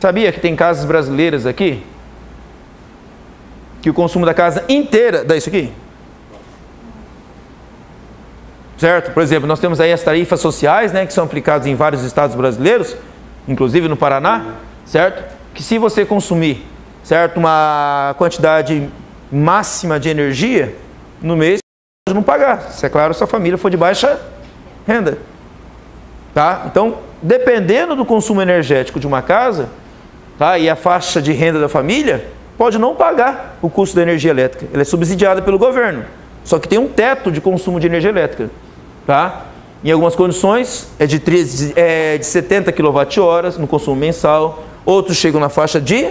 Sabia que tem casas brasileiras aqui? Que o consumo da casa inteira dá isso aqui? Certo? Por exemplo, nós temos aí as tarifas sociais, né, que são aplicadas em vários estados brasileiros, inclusive no Paraná, certo? Que se você consumir, certo, uma quantidade máxima de energia no mês, você pode não pagar, se é claro, sua família for de baixa renda. Tá? Então, dependendo do consumo energético de uma casa, tá, e a faixa de renda da família, pode não pagar o custo da energia elétrica. Ela é subsidiada pelo governo, só que tem um teto de consumo de energia elétrica. Tá? Em algumas condições é de 70 kWh no consumo mensal, outros chegam na faixa de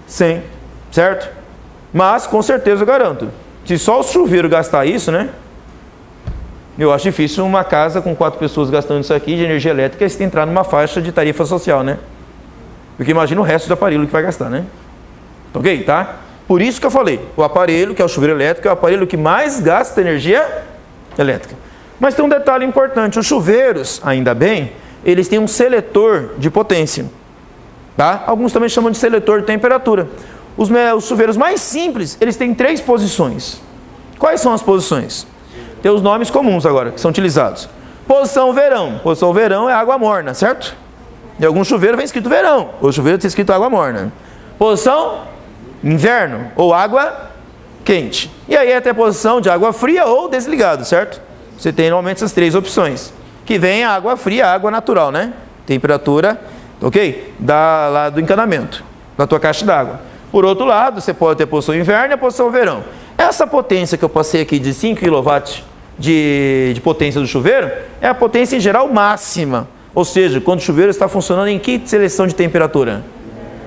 100, certo? Mas com certeza eu garanto, se só o chuveiro gastar isso, né? Eu acho difícil uma casa com 4 pessoas gastando isso aqui de energia elétrica se entrar numa faixa de tarifa social, né? Porque imagina o resto do aparelho que vai gastar, né? Ok? Tá? Por isso que eu falei, o aparelho, que é o chuveiro elétrico, é o aparelho que mais gasta energia elétrica. Mas tem um detalhe importante, os chuveiros, ainda bem, eles têm um seletor de potência. Tá? Alguns também chamam de seletor de temperatura. Os chuveiros mais simples, eles têm 3 posições. Quais são as posições? Tem os nomes comuns agora, que são utilizados. Posição verão. Posição verão é água morna, certo? Em algum chuveiro vem escrito verão, ou chuveiro tem escrito água morna. Posição inverno, ou água quente. E aí até a posição de água fria ou desligado, certo? Você tem normalmente essas 3 opções. Que vem a água fria, a água natural, né? Temperatura, ok? Lá do encanamento, da tua caixa d'água. Por outro lado, você pode ter a posição inverno e a posição verão. Essa potência que eu passei aqui de 5 kW de potência do chuveiro é a potência em geral máxima. Ou seja, quando o chuveiro está funcionando em que seleção de temperatura?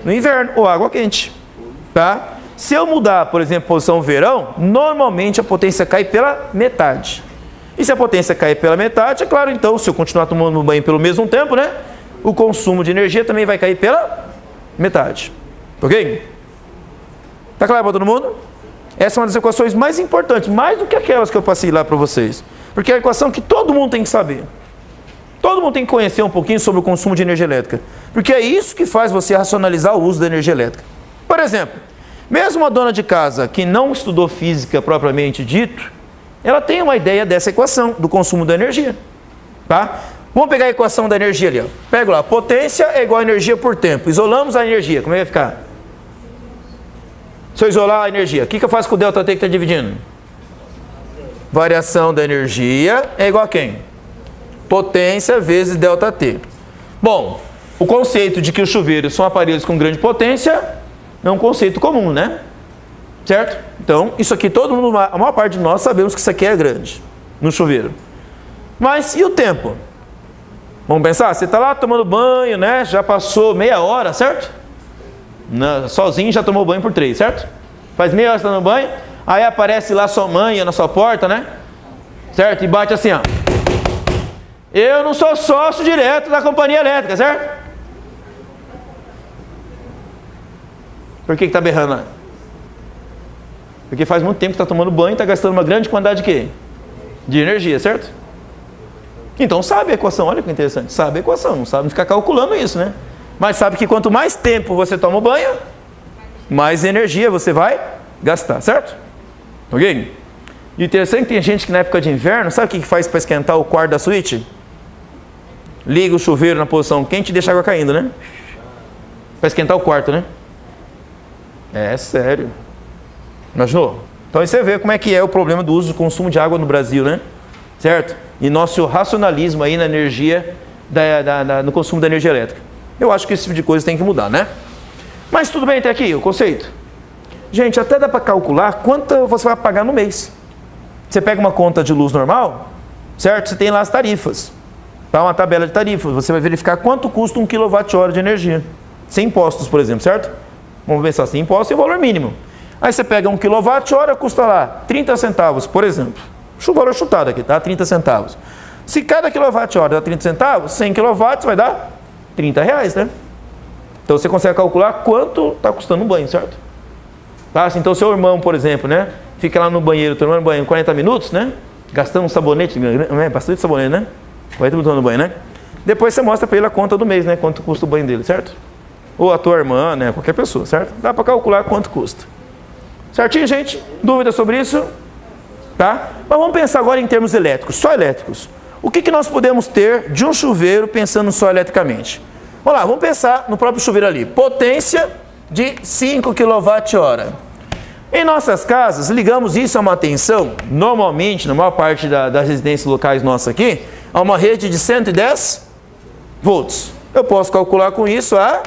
No inverno ou água quente. Tá? Se eu mudar, por exemplo, posição verão, normalmente a potência cai pela metade. E se a potência cair pela metade, é claro, então, se eu continuar tomando banho pelo mesmo tempo, né? O consumo de energia também vai cair pela metade. Ok? Tá claro para todo mundo? Essa é uma das equações mais importantes, mais do que aquelas que eu passei lá para vocês. Porque é a equação que todo mundo tem que saber. Todo mundo tem que conhecer um pouquinho sobre o consumo de energia elétrica. Porque é isso que faz você racionalizar o uso da energia elétrica. Por exemplo, mesmo uma dona de casa que não estudou física propriamente dito, ela tem uma ideia dessa equação, do consumo da energia. Tá? Vamos pegar a equação da energia ali. Ó. Pego lá, potência é igual a energia por tempo. Isolamos a energia, como é que vai ficar? Se eu isolar a energia, o que eu faço com o ΔT que está dividindo? Variação da energia é igual a quem? Potência vezes ΔT. Bom, o conceito de que os chuveiros são aparelhos com grande potência é um conceito comum, né? Certo? Então, isso aqui todo mundo, a maior parte de nós sabemos que isso aqui é grande no chuveiro. Mas e o tempo? Vamos pensar, você está lá tomando banho, né? Já passou meia hora, certo? Sozinho já tomou banho por 3, certo? Faz meia hora que você está no banho, aí aparece lá sua mãe na sua porta, né? Certo? E bate assim, ó. Eu não sou sócio direto da companhia elétrica, certo? Por que está berrando lá? Porque faz muito tempo que está tomando banho e está gastando uma grande quantidade de quê? De energia, certo? Então sabe a equação, olha que interessante, sabe a equação, não sabe ficar calculando isso, né? Mas sabe que quanto mais tempo você toma o banho, mais energia você vai gastar, certo? Ok? E o interessante é que tem gente que na época de inverno, sabe o que faz para esquentar o quarto da suíte? Liga o chuveiro na posição quente e deixa a água caindo, né? Para esquentar o quarto, né? É sério. Imaginou? Então aí você vê como é que é o problema do uso do consumo de água no Brasil, né? Certo? E nosso racionalismo aí na energia, no consumo da energia elétrica. Eu acho que esse tipo de coisa tem que mudar, né? Mas tudo bem até aqui, o conceito. Gente, até dá para calcular quanto você vai pagar no mês. Você pega uma conta de luz normal, certo? Você tem lá as tarifas. Tá? Uma tabela de tarifas. Você vai verificar quanto custa 1 kWh de energia. Sem impostos, por exemplo, certo? Vamos pensar sem impostos e o valor mínimo. Aí você pega 1 kWh, custa lá 30 centavos, por exemplo. Valor chutado aqui, tá? 30 centavos. Se cada kWh dá 30 centavos, 100 kW vai dar R$30, né? Então você consegue calcular quanto está custando um banho, certo? Tá? Então seu irmão, por exemplo, né? Fica lá no banheiro, tomando banho 40 minutos, né? Gastando um sabonete, né? Bastante sabonete, né? 40 minutos no banho, né? Depois você mostra para ele a conta do mês, né? Quanto custa o banho dele, certo? ou a tua irmã, né? Qualquer pessoa, certo? Dá para calcular quanto custa. Certinho, gente? Dúvida sobre isso? Tá? Mas vamos pensar agora em termos elétricos, só elétricos. O que nós podemos ter de um chuveiro pensando só eletricamente? Vamos lá, vamos pensar no próprio chuveiro ali. Potência de 5 kWh. Em nossas casas, ligamos isso a uma tensão, normalmente, na maior parte das residências locais nossas aqui, a uma rede de 110 volts. Eu posso calcular com isso a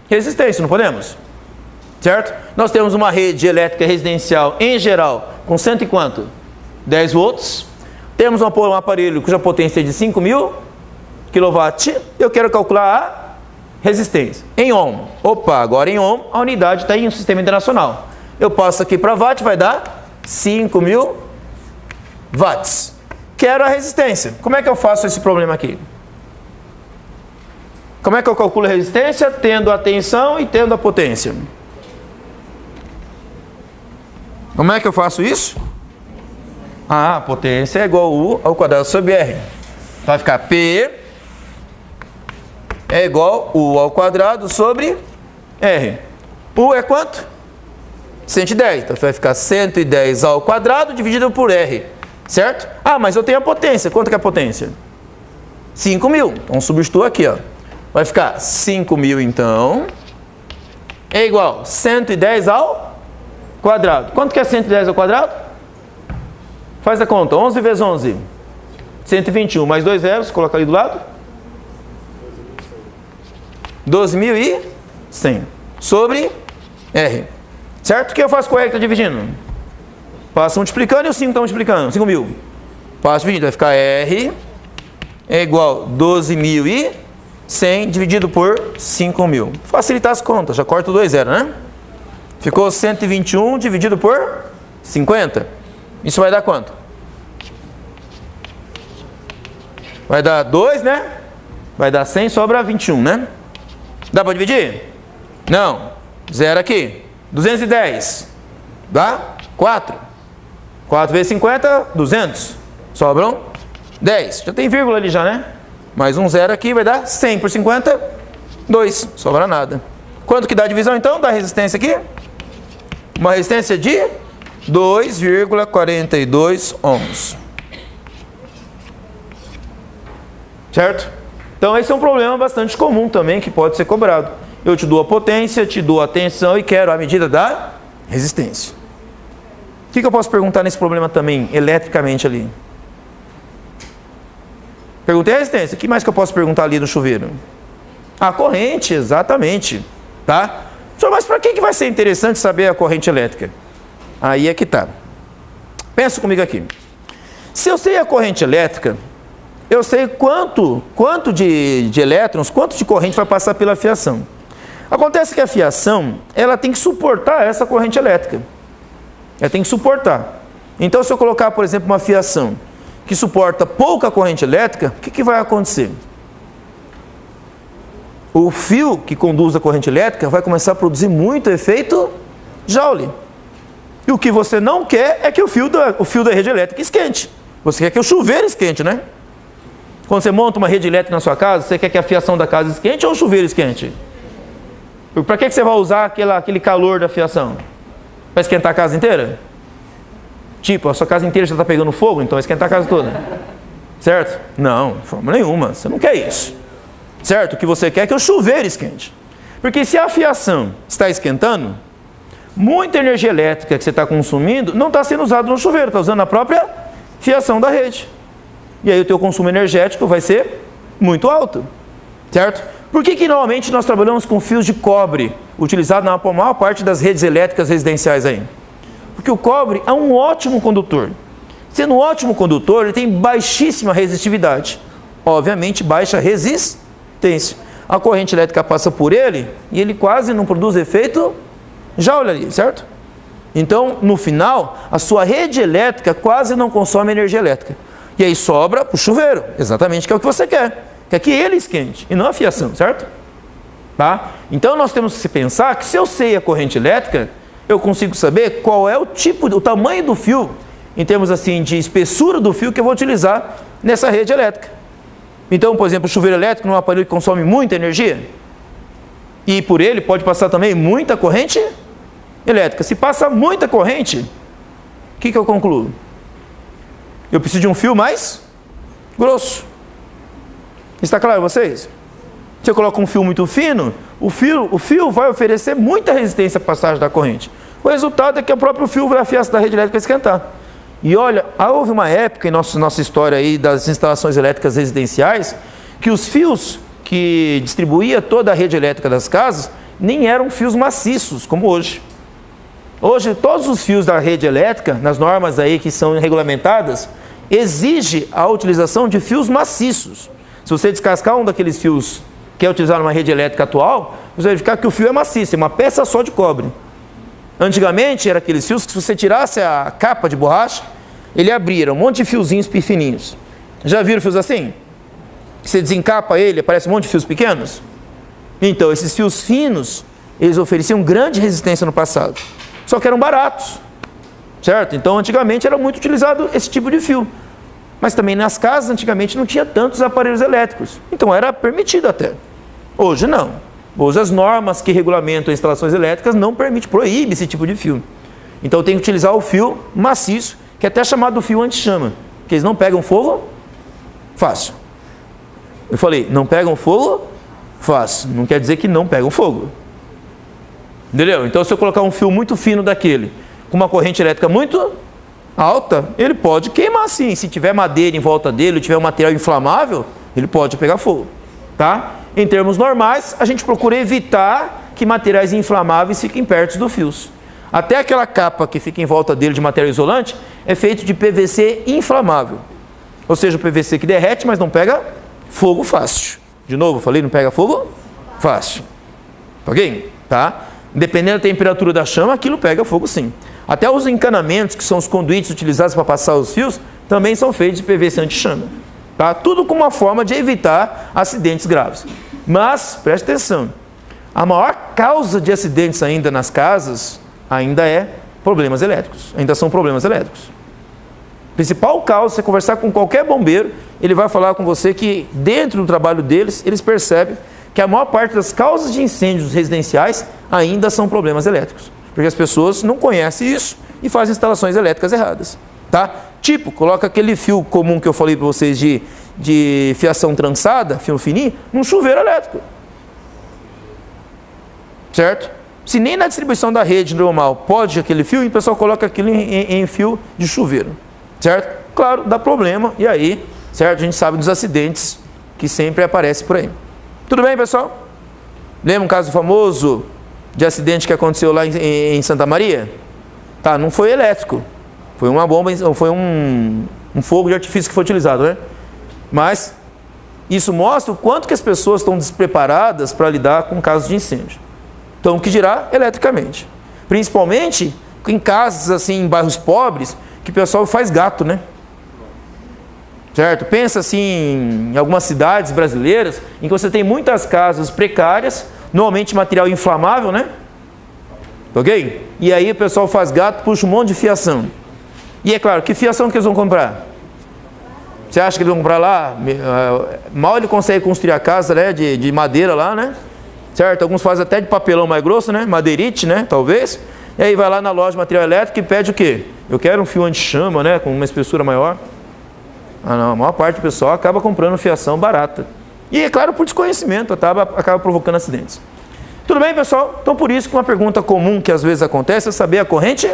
resistência, não podemos? Certo? Nós temos uma rede elétrica residencial, em geral, com 100 e quanto? 10 volts. Temos um aparelho cuja potência é de 5.000 kW. Eu quero calcular a resistência. Em ohm. Opa, agora em ohm, a unidade está em um sistema internacional. Eu passo aqui para watt, vai dar 5.000 watts. Quero a resistência. Como é que eu faço esse problema aqui? Como é que eu calculo a resistência? Tendo a tensão e tendo a potência. Como é que eu faço isso? A potência é igual a U ao quadrado sobre R. Vai ficar P é igual a U ao quadrado sobre R. U é quanto? 110. Então vai ficar 110 ao quadrado dividido por R. Certo? Ah, mas eu tenho a potência. Quanto que é a potência? 5.000. Então substituo aqui, ó. Vai ficar 5.000, então, é igual a 110 ao quadrado. Quanto que é 110 ao quadrado? Faz a conta. 11 vezes 11. 121 mais 2 zeros. Coloca ali do lado. 12.100 sobre R. Certo? O que eu faço com o R que está dividindo? Passo multiplicando e o 5 está multiplicando. 5.000. Passo dividindo. Vai ficar R é igual a 12.100 dividido por 5.000. Facilitar as contas. Já corto 2 zeros, né? Ficou 121 dividido por 50. Isso vai dar quanto? Vai dar 2, né? Vai dar 100, sobra 21, né? Dá para dividir? Não. Zero aqui. 210. Dá? 4. 4 vezes 50, 200. Sobram 10. Já tem vírgula ali já, né? Mais um zero aqui vai dar 100 por 50, 2. Sobra nada. Quanto que dá a divisão, então, da resistência aqui? Uma resistência de 2,42 ohms. Certo? Então esse é um problema bastante comum também que pode ser cobrado. Eu te dou a potência, te dou a tensão e quero a medida da resistência. O que eu posso perguntar nesse problema também, eletricamente ali? Perguntei a resistência. O que mais que eu posso perguntar ali no chuveiro? A corrente, exatamente. Tá? Mas para que vai ser interessante saber a corrente elétrica? Aí é que tá. Pensa comigo aqui. Se eu sei a corrente elétrica, eu sei quanto de elétrons, quanto de corrente vai passar pela fiação. Acontece que a fiação, ela tem que suportar essa corrente elétrica. Ela tem que suportar. Então, se eu colocar, por exemplo, uma fiação que suporta pouca corrente elétrica, o que vai acontecer? O fio que conduz a corrente elétrica vai começar a produzir muito efeito Joule. E o que você não quer é que o fio da rede elétrica esquente. Você quer que o chuveiro esquente, né? Quando você monta uma rede elétrica na sua casa, você quer que a fiação da casa esquente ou o chuveiro esquente? Para que você vai usar aquele calor da fiação? Para esquentar a casa inteira? Tipo, a sua casa inteira já está pegando fogo, então vai esquentar a casa toda. Certo? Não, de forma nenhuma. Você não quer isso. Certo? O que você quer é que o chuveiro esquente. Porque se a fiação está esquentando, muita energia elétrica que você está consumindo não está sendo usada no chuveiro, está usando a própria fiação da rede. E aí o teu consumo energético vai ser muito alto. Certo? Por que normalmente nós trabalhamos com fios de cobre, utilizado na maior parte das redes elétricas residenciais aí? Porque o cobre é um ótimo condutor. Sendo um ótimo condutor, ele tem baixíssima resistividade. Obviamente, baixa resistência. A corrente elétrica passa por ele e ele quase não produz efeito Joule ali, certo? Então, no final, a sua rede elétrica quase não consome energia elétrica. E aí sobra para o chuveiro, exatamente, que é o que você quer. Quer que ele esquente e não a fiação, certo? Tá? Então, nós temos que pensar que se eu sei a corrente elétrica, eu consigo saber qual é o tamanho do fio, em termos assim de espessura do fio que eu vou utilizar nessa rede elétrica. Então, por exemplo, o chuveiro elétrico não é um aparelho que consome muita energia? E por ele pode passar também muita corrente elétrica. Se passa muita corrente, o que eu concluo? Eu preciso de um fio mais grosso. Está claro para vocês? Se eu coloco um fio muito fino, o fio vai oferecer muita resistência à passagem da corrente. O resultado é que o próprio fio vai afiar da rede elétrica a esquentar. E olha, houve uma época em nossa história aí das instalações elétricas residenciais que os fios que distribuía toda a rede elétrica das casas nem eram fios maciços, como hoje. Hoje, todos os fios da rede elétrica, nas normas aí que são regulamentadas, exige a utilização de fios maciços. Se você descascar um daqueles fios que é utilizado numa rede elétrica atual, você vai verificar que o fio é maciço, é uma peça só de cobre. Antigamente, era aqueles fios que se você tirasse a capa de borracha, ele abria um monte de fiozinhos fininhos. Já viram fios assim? Você desencapa ele, aparece um monte de fios pequenos? Então, esses fios finos, eles ofereciam grande resistência no passado. Só que eram baratos, certo? Então, antigamente era muito utilizado esse tipo de fio. Mas também nas casas, antigamente, não tinha tantos aparelhos elétricos. Então, era permitido até. Hoje, não. Hoje, as normas que regulamentam as instalações elétricas não permitem, proíbe esse tipo de fio. Então, tem que utilizar o fio maciço, que é até chamado fio anti-chama, porque eles não pegam fogo fácil. Eu falei, não pegam fogo fácil. Não quer dizer que não pegam fogo. Entendeu? Então, se eu colocar um fio muito fino daquele, com uma corrente elétrica muito alta, ele pode queimar sim. Se tiver madeira em volta dele, ou tiver um material inflamável, ele pode pegar fogo. Tá? Em termos normais, a gente procura evitar que materiais inflamáveis fiquem perto dos fios. Até aquela capa que fica em volta dele de material isolante é feito de PVC inflamável. Ou seja, o PVC que derrete, mas não pega fogo fácil. De novo, falei, não pega fogo fácil. Ok? Tá? Dependendo da temperatura da chama, aquilo pega fogo sim. Até os encanamentos, que são os conduítes utilizados para passar os fios, também são feitos de PVC anti-chama. Tá? Tudo com uma forma de evitar acidentes graves. Mas, preste atenção, a maior causa de acidentes ainda nas casas, ainda é problemas elétricos. Ainda são problemas elétricos. O principal causa, você conversar com qualquer bombeiro, ele vai falar com você que dentro do trabalho deles, eles percebem que a maior parte das causas de incêndios residenciais ainda são problemas elétricos. Porque as pessoas não conhecem isso e fazem instalações elétricas erradas. Tá? Tipo, coloca aquele fio comum que eu falei para vocês de fiação trançada, fio fininho, num chuveiro elétrico. Certo? Se nem na distribuição da rede normal pode aquele fio, o pessoal coloca aquilo em fio de chuveiro. Certo? Claro, dá problema, e aí, certo? A gente sabe dos acidentes que sempre aparecem por aí. Tudo bem, pessoal? Lembra um caso famoso de acidente que aconteceu lá em Santa Maria? Tá, não foi elétrico. Foi uma bomba, foi um fogo de artifício que foi utilizado, né? Mas isso mostra o quanto que as pessoas estão despreparadas para lidar com casos de incêndio. Então, o que dirá eletricamente? Principalmente em casas, assim, em bairros pobres, que o pessoal faz gato, né? Certo? Pensa assim, em algumas cidades brasileiras, em que você tem muitas casas precárias, normalmente material inflamável, né? Ok? E aí o pessoal faz gato, puxa um monte de fiação. E é claro, que fiação que eles vão comprar? Você acha que eles vão comprar lá? Mal ele consegue construir a casa, né, de madeira lá, né? Certo? Alguns fazem até de papelão mais grosso, né? Madeirite, né? Talvez. E aí vai lá na loja de material elétrico e pede o quê? Eu quero um fio anti-chama, né? Com uma espessura maior. Ah, não, a maior parte do pessoal acaba comprando fiação barata. E é claro, por desconhecimento, acaba provocando acidentes. Tudo bem, pessoal? Então, por isso que uma pergunta comum que às vezes acontece é saber a corrente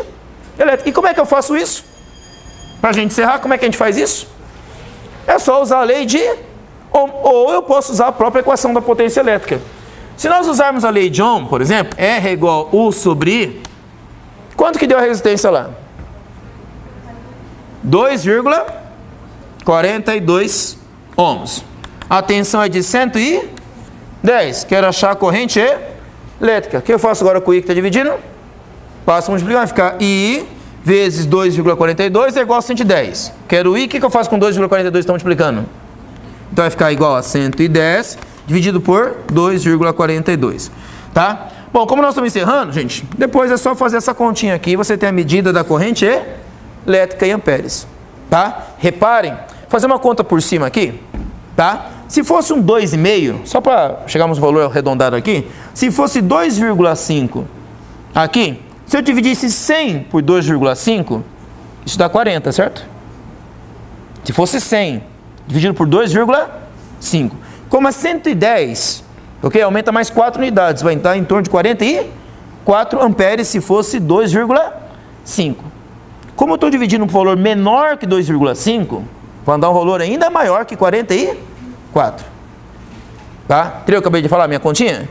elétrica. E como é que eu faço isso? Para a gente encerrar, como é que a gente faz isso? É só usar a lei de Ohm, ou eu posso usar a própria equação da potência elétrica. Se nós usarmos a lei de Ohm, por exemplo, R é igual a U sobre I, quanto que deu a resistência lá? 2,42 ohms. A tensão é de 110. Quero achar a corrente elétrica. O que eu faço agora com o I que está dividindo? Passo a multiplicar, vai ficar I vezes 2,42 é igual a 110. Quero I, o que eu faço com 2,42 que está multiplicando? Então vai ficar igual a 110 dividido por 2,42. Tá? Bom, como nós estamos encerrando, gente, depois é só fazer essa continha aqui. Você tem a medida da corrente elétrica em amperes. Tá? Reparem, fazer uma conta por cima aqui. Tá? Se fosse um 2,5, só para chegarmos no valor arredondado aqui, se fosse 2,5 aqui, se eu dividisse 100 por 2,5, isso dá 40, certo? Se fosse 100 dividido por 2,5. Como é 110, ok? Aumenta mais 4 unidades, vai estar em torno de 44 amperes se fosse 2,5. Como eu estou dividindo um valor menor que 2,5, vai dar um valor ainda maior que 44. Tá? Que eu acabei de falar, minha continha?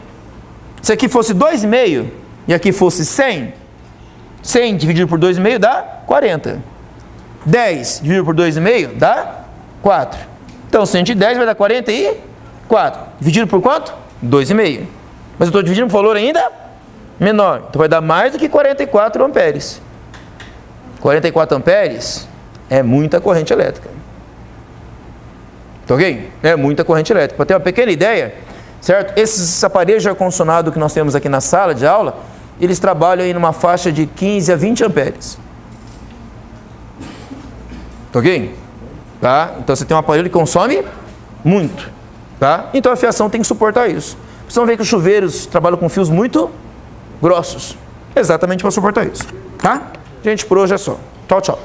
Se aqui fosse 2,5 e aqui fosse 100, 100 dividido por 2,5 dá 40. 10 dividido por 2,5 dá 4. Então 110 vai dar 44. Dividido por quanto? 2,5. Mas eu estou dividindo um valor ainda menor. Então vai dar mais do que 44 amperes. 44 amperes é muita corrente elétrica. Tá ok? É muita corrente elétrica. Para ter uma pequena ideia, certo? Esses aparelhos de ar-condicionado que nós temos aqui na sala de aula, eles trabalham aí numa faixa de 15 a 20 amperes. Tá ok? Tá? Então você tem um aparelho que consome muito. Tá? Então a fiação tem que suportar isso. Vocês vão ver que os chuveiros trabalham com fios muito grossos. Exatamente para suportar isso. Tá? Gente, por hoje é só. Tchau, tchau.